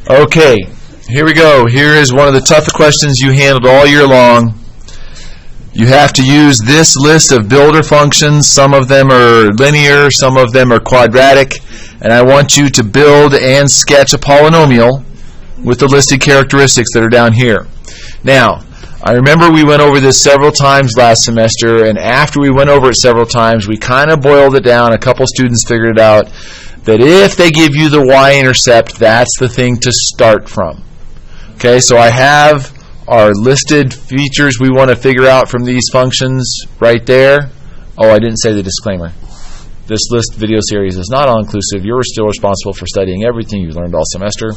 Okay, here we go. Here is one of the toughest questions you handled all year long. You have to use this list of builder functions. Some of them are linear, some of them are quadratic, and I want you to build and sketch a polynomial with the listed characteristics that are down here. Now, I remember we went over this several times last semester, and after we went over it several times, we kind of boiled it down. A couple students figured it out that if they give you the y-intercept, that's the thing to start from. Okay, so I have our listed features we want to figure out from these functions right there. Oh, I didn't say the disclaimer. This list video series is not all-inclusive. You're still responsible for studying everything you learned all semester.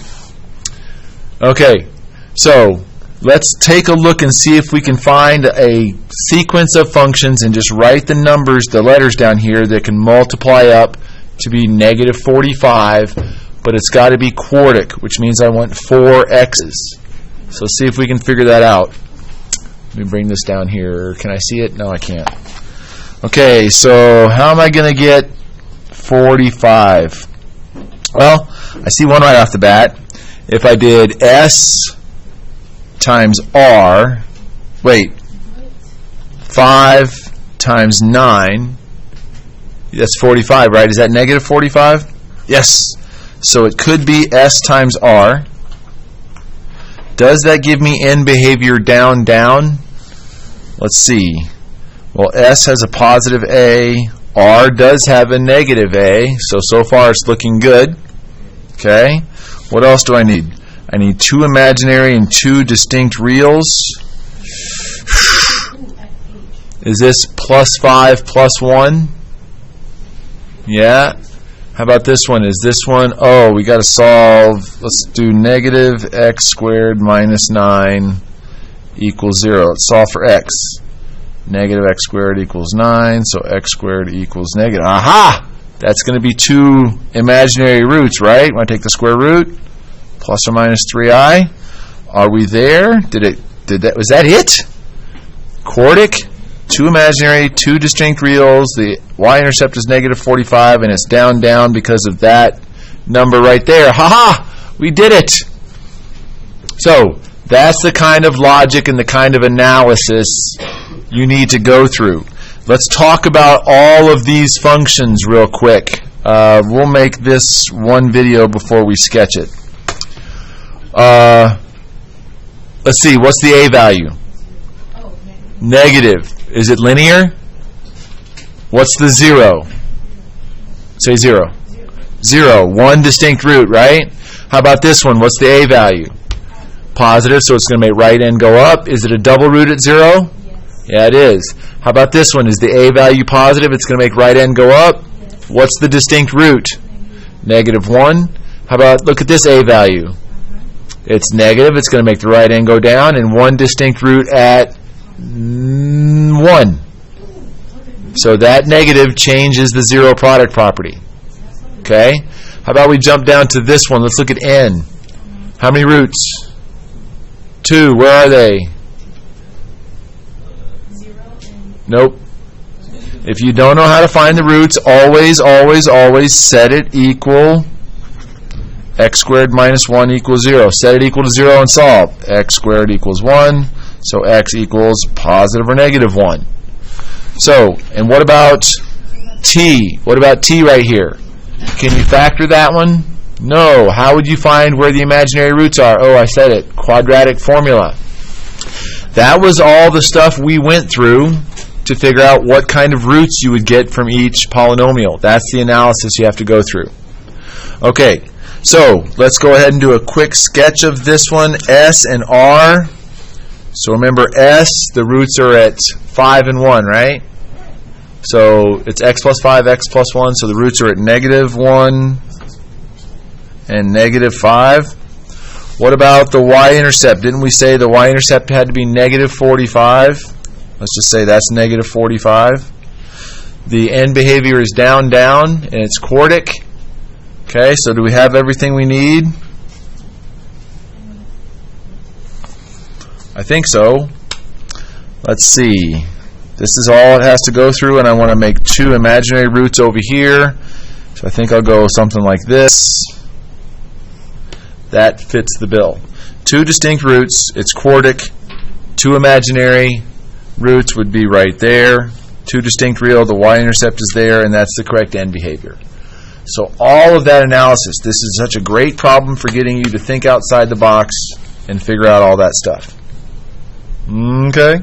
Okay, so let's take a look and see if we can find a sequence of functions and just write the numbers, the letters down here that can multiply up to be negative 45, but it's got to be quartic, which means I want 4 x's. So see if we can figure that out. Let me bring this down here. Can I see it? No, I can't. Okay, so how am I going to get 45? Well, I see one right off the bat. If I did S times R, wait, 5 times 9, that's 45, right? Is that negative 45? Yes. So it could be S times R. Does that give me n behavior down, down? Let's see. Well, S has a positive A. R does have a negative A. So far it's looking good. Okay. What else do I need? I need 2 imaginary and 2 distinct reals. Is this plus 5 plus 1? Yeah. How about this one? Is this one? Oh, we got to solve. Let's do negative x squared minus 9 equals 0. Let's solve for x. Negative x squared equals 9, so x squared equals negative. Aha! That's going to be 2 imaginary roots, right? Want to take the square root? Plus or minus 3i. Are we there? Was that it? Quartic? 2 imaginary, 2 distinct reals. The y-intercept is negative 45, and it's down, down because of that number right there. Ha-ha! We did it! So, that's the kind of logic and the kind of analysis you need to go through. Let's talk about all of these functions real quick. We'll make this one video before we sketch it. Let's see, what's the a value? Negative. Is it linear? What's the 0? Say 0. 0. 1 distinct root, right? How about this one? What's the a value? Positive, so it's going to make right end go up. Is it a double root at 0? Yes. Yeah, it is. How about this one? Is the a value positive? It's going to make right end go up. Yes. What's the distinct root? Negative 1. How about, look at this a value. It's negative. It's going to make the right end go down, and 1 distinct root at 1. So that negative changes the 0 product property. Okay? How about we jump down to this one? Let's look at n. How many roots? 2. Where are they? 0 and Nope. If you don't know how to find the roots, always, always, always set it equal x squared minus 1 equals 0. Set it equal to 0 and solve. X squared equals 1. So x equals positive or negative 1. So, and what about t? What about t right here? Can you factor that one? No. How would you find where the imaginary roots are? Oh, I said it. Quadratic formula. That was all the stuff we went through to figure out what kind of roots you would get from each polynomial. That's the analysis you have to go through. Okay, so let's go ahead and do a quick sketch of this one, S and R. So remember S, the roots are at 5 and 1, right? So it's x plus 5, x plus 1, so the roots are at negative 1 and negative 5. What about the y-intercept? Didn't we say the y-intercept had to be negative 45? Let's just say that's negative 45. The end behavior is down, down, and it's quartic. Okay, so do we have everything we need? I think so. Let's see. This is all it has to go through, and I want to make 2 imaginary roots over here. So I think I'll go something like this. That fits the bill. 2 distinct roots, it's quartic. 2 imaginary roots would be right there. 2 distinct real, the y-intercept is there, and that's the correct end behavior. So all of that analysis, this is such a great problem for getting you to think outside the box and figure out all that stuff. Okay?